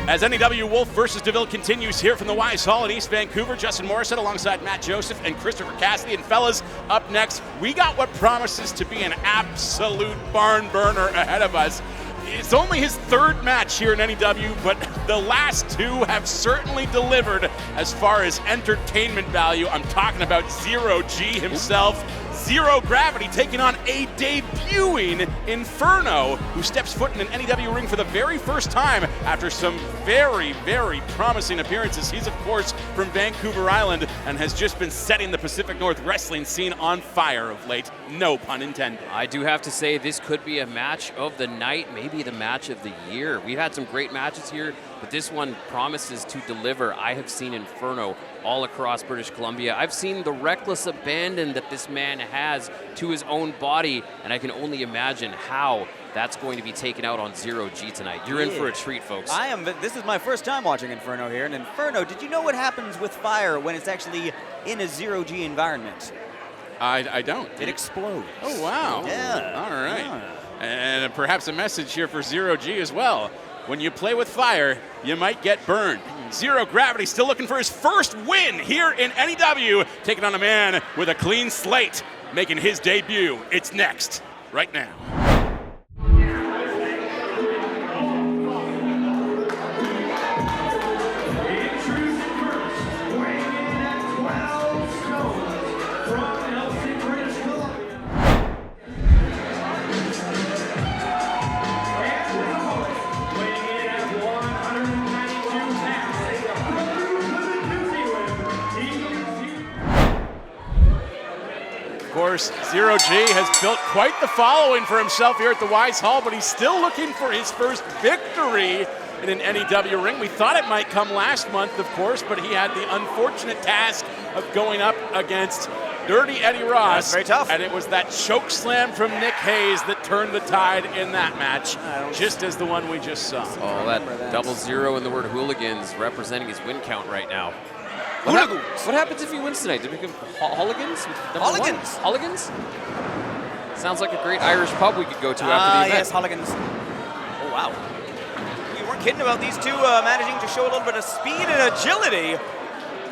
As NEW Wolfe versus Deville continues here from the Wise Hall in East Vancouver, Justin Morissette alongside Matt Joseph and Christopher Cassidy. And fellas, up next, we got what promises to be an absolute barn burner ahead of us. It's only his third match here in NEW, but the last two have certainly delivered as far as entertainment value. I'm talking about ZeroG himself. Gravity taking on a debuting Inferno, who steps foot in an NEW ring for the very first time after some very, very promising appearances. He's, of course, from Vancouver Island and has just been setting the Pacific North wrestling scene on fire of late. No pun intended. I do have to say this could be a match of the night, maybe the match of the year. We've had some great matches here, but this one promises to deliver. I have seen Inferno all across British Columbia. I've seen the reckless abandon that this man has to his own body, and I can only imagine how that's going to be taken out on ZeroG tonight. You're in for a treat, folks. I am. This is my first time watching Inferno here. And Inferno, did you know what happens with fire when it's actually in a ZeroG environment? I don't. It explodes. Oh, wow. Yeah. All right. Yeah. And perhaps a message here for ZeroG as well. When you play with fire, you might get burned. Gravity still looking for his first win here in NEW, taking on a man with a clean slate, making his debut. It's next, right now. Of course, ZeroG has built quite the following for himself here at the Wise Hall, but he's still looking for his first victory in an NEW ring. We thought it might come last month, of course, but he had the unfortunate task of going up against Dirty Eddie Ross. That's very tough. And it was that choke slam from Nick Hayes that turned the tide in that match, just as the one we just saw. Oh, that double zero in the word hooligans representing his win count right now. What happens if he wins tonight? Do we become hooligans? Hooligans? Sounds like a great Irish pub we could go to after the event. Yes, hooligans. Oh, wow. You weren't kidding about these two managing to show a little bit of speed and agility.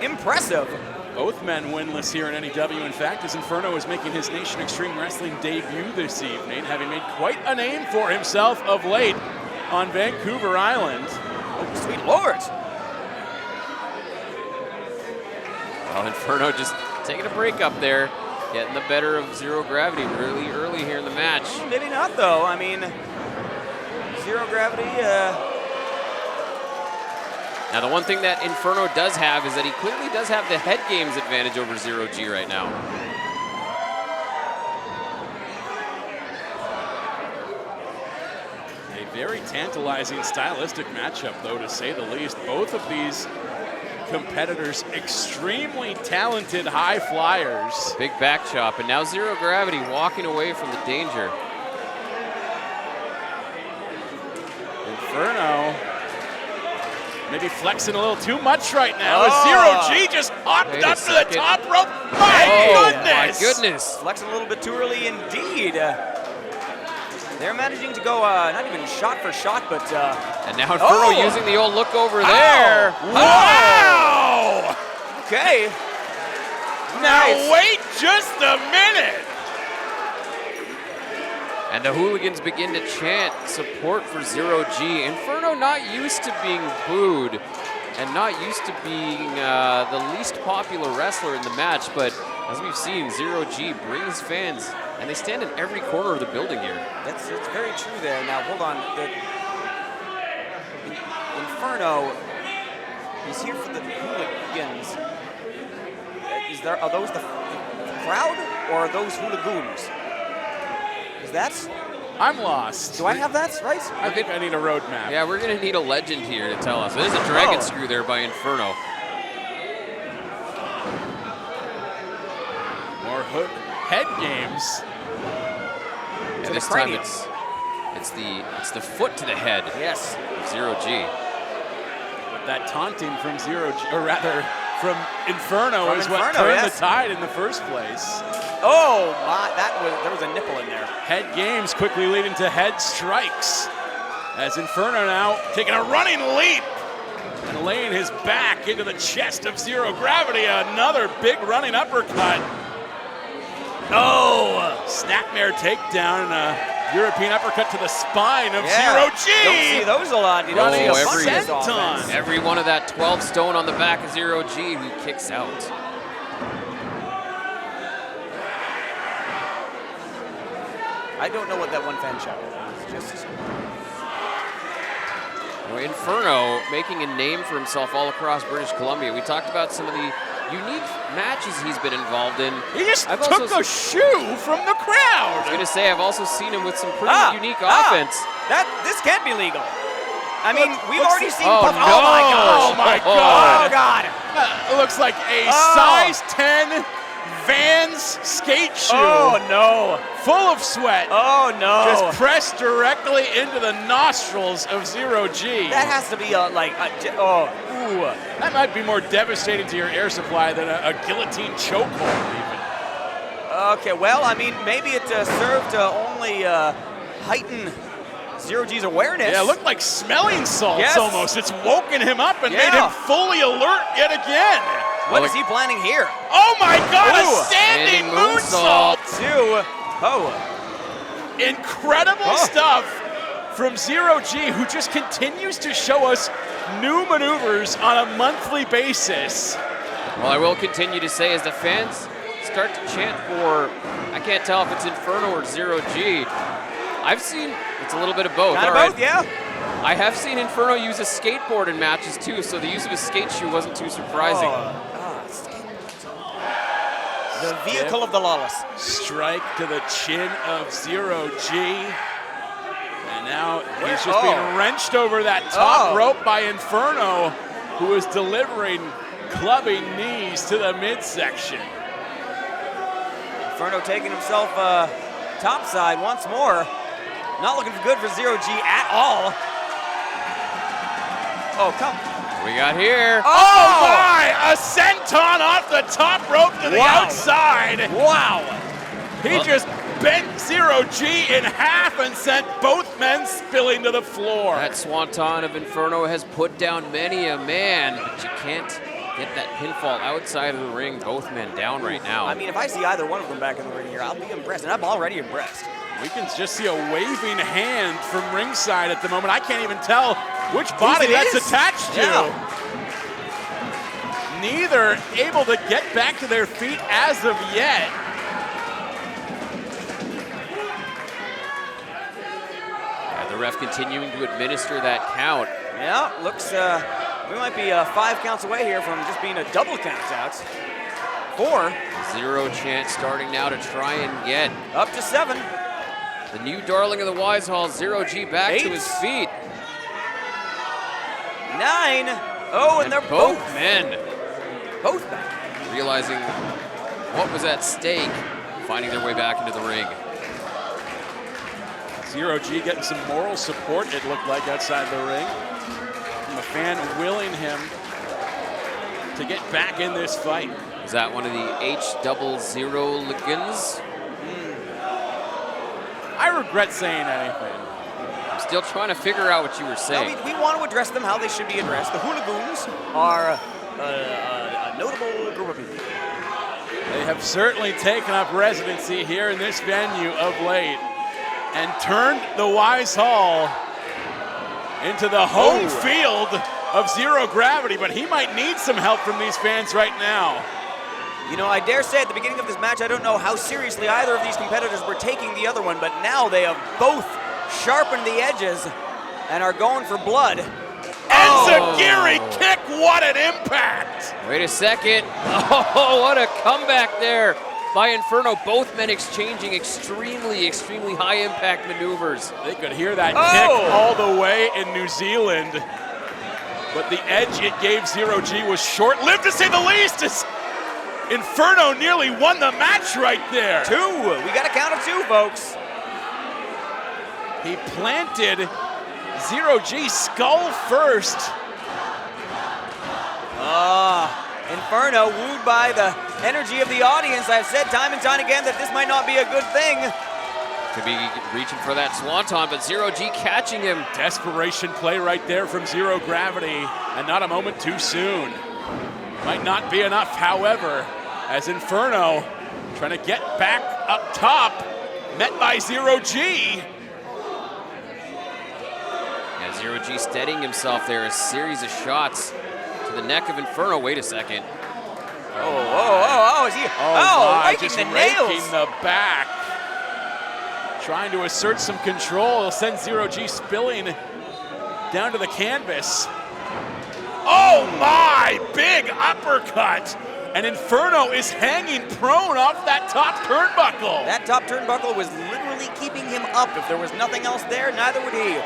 Impressive. Both men winless here in NEW. In fact, as Inferno is making his Nation Extreme Wrestling debut this evening, having made quite a name for himself of late on Vancouver Island. Oh, sweet Lord. Well, Inferno just taking a break up there, getting the better of Gravity really early here in the match. Maybe not, though. I mean, Gravity. Now, the one thing that Inferno does have is that he clearly does have the head games advantage over ZeroG right now. A very tantalizing stylistic matchup, though, to say the least. Both of these competitors extremely talented high flyers. Big back chop, and now Gravity walking away from the danger. Inferno maybe flexing a little too much right now as ZeroG just hopped up to the top rope. My goodness! Flexing a little bit too early indeed. They're managing to go not even shot for shot, but... and now Inferno using the old look over there. Wow! Okay. Now wait just a minute. And the hooligans begin to chant support for ZeroG. Inferno not used to being booed and not used to being the least popular wrestler in the match, but as we've seen, ZeroG brings fans, and they stand in every corner of the building here. That's very true there. Now, hold on. Inferno is here for the hooligans. Are those the crowd, or are those hooligans? Is that? I'm lost. Do I have that right? I think I need a roadmap. Yeah, we're going to need a legend here to tell us. There's a dragon screw there by Inferno. More head games. And this time it's the foot to the head. Yes. Of ZeroG. But that taunting from ZeroG, or rather from Inferno, is what turned the tide in the first place. Oh my! There was a nipple in there. Head games quickly leading to head strikes, as Inferno now taking a running leap laying his back into the chest of Zero Gravity. Another big running uppercut. Oh, snapmare takedown and a European uppercut to the spine of ZeroG. Don't see those a lot. You don't see a bunch of this offense. Every one of that 12 stone on the back of ZeroG who kicks out. I don't know what that one fan shot is. Just Inferno making a name for himself all across British Columbia. We talked about some of the unique matches he's been involved in. He just took a shoe from the crowd. I was going to say, I've also seen him with some pretty unique offense. This can't be legal. I mean, we've already seen. Oh, no. Oh my gosh! Oh my God! Oh God! It looks like a size 10 Vans skate shoe. Oh no! Full of sweat. Oh no! Just pressed directly into the nostrils of ZeroG. That has to be ooh. That might be more devastating to your air supply than a guillotine chokehold even. Okay, well, I mean, maybe it served to only heighten ZeroG's awareness. Yeah, it looked like smelling salts Yes. almost. It's woken him up and made him fully alert yet again. What is he planning here? Oh my God, Ooh. a standing moonsault. Incredible stuff from ZeroG, who just continues to show us new maneuvers on a monthly basis. Well, I will continue to say, as the fans start to chant for, I can't tell if it's Inferno or ZeroG. I've seen, it's a little bit of both. Kind of both, yeah. I have seen Inferno use a skateboard in matches too, so the use of a skate shoe wasn't too surprising. The vehicle of the lawless. Strike to the chin of ZeroG. And now he's just being wrenched over that top rope by Inferno, who is delivering clubbing knees to the midsection. Inferno taking himself topside once more. Not looking good for ZeroG at all. Oh, come. We got here. Oh my! A senton off the top rope to the outside. Wow. He just bent ZeroG in half and sent both men spilling to the floor. That swanton of Inferno has put down many a man, but you can't get that pinfall outside of the ring. Both men down right now. I mean, if I see either one of them back in the ring here, I'll be impressed, and I'm already impressed. We can just see a waving hand from ringside at the moment. I can't even tell which body that's attached to. Yeah. Neither able to get back to their feet as of yet. The ref continuing to administer that count. Yeah, looks, we might be 5 counts away here from just being a double count out. 4. Zero chance starting now to try and get up to 7. The new darling of the Wise Hall, ZeroG, back 8. to his feet. 9. Oh, and they're both men. Both back. Realizing what was at stake, finding their way back into the ring. ZeroG getting some moral support, it looked like, outside the ring. From a fan willing him to get back in this fight. Is that one of the H00-ligans? I regret saying anything. I'm still trying to figure out what you were saying. No, we want to address them how they should be addressed. The hooligans are a notable group of people. They have certainly taken up residency here in this venue of late and turned the Wise Hall into the home field of Zero Gravity, but he might need some help from these fans right now. You know, I dare say at the beginning of this match, I don't know how seriously either of these competitors were taking the other one, but now they have both sharpened the edges and are going for blood. Enziguri kick, what an impact! Wait a second. Oh, what a comeback there by Inferno. Both men exchanging extremely, extremely high impact maneuvers. They could hear that kick all the way in New Zealand, but the edge it gave ZeroG was short-lived, to say the least. Inferno nearly won the match right there. 2. We got a count of 2, folks. He planted ZeroG skull first. Inferno wooed by the energy of the audience. I've said time and time again that this might not be a good thing. Could be reaching for that swanton, but ZeroG catching him. Desperation play right there from Zero Gravity. And not a moment too soon. Might not be enough, however, as Inferno trying to get back up top, met by ZeroG. Yeah, ZeroG steadying himself there, a series of shots to the neck of Inferno. Wait a second. Is he? Raking just the nails. raking the back. Trying to assert some control. He'll send ZeroG spilling down to the canvas. Oh my, big uppercut. And Inferno is hanging prone off that top turnbuckle. That top turnbuckle was literally keeping him up. If there was nothing else there, neither would he.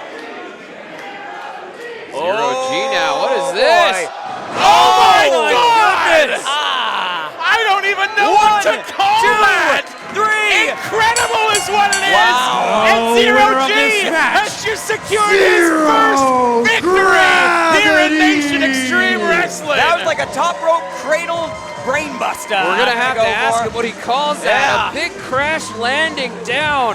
ZeroG now, what is this? Oh my God! Goodness. I don't even know what to call that. 3. Incredible is what it is. Wow. And ZeroG has just secured his first victory here in Nation Extreme Wrestling. That was like a top rope cradle brainbuster. We're gonna have to ask him what he calls that. A big crash landing down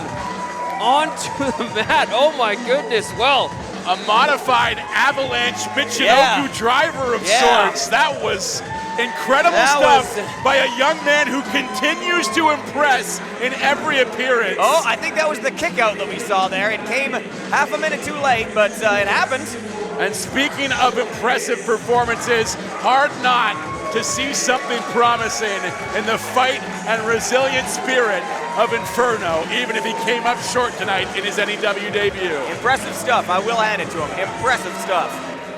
onto the mat. Oh my goodness, well. A modified avalanche Michinoku driver of sorts. That was incredible stuff by a young man who continues to impress in every appearance. Oh, I think that was the kick out that we saw there. It came half a minute too late, but it happened. And speaking of impressive performances, hard not to see something promising in the fight and resilient spirit of Inferno, even if he came up short tonight in his NEW debut. Impressive stuff. I will hand it to him. Impressive stuff.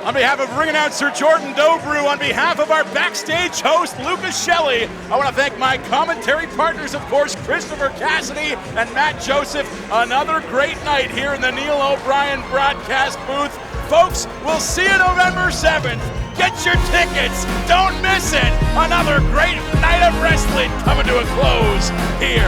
On behalf of ring announcer Jordan Dobrew, on behalf of our backstage host Lucas Shelley, I want to thank my commentary partners, of course, Christopher Cassidy and Matt Joseph. Another great night here in the Neil O'Brien broadcast booth. Folks, we'll see you November 7th. Get your tickets. Don't miss it. Another great night of wrestling coming to a close here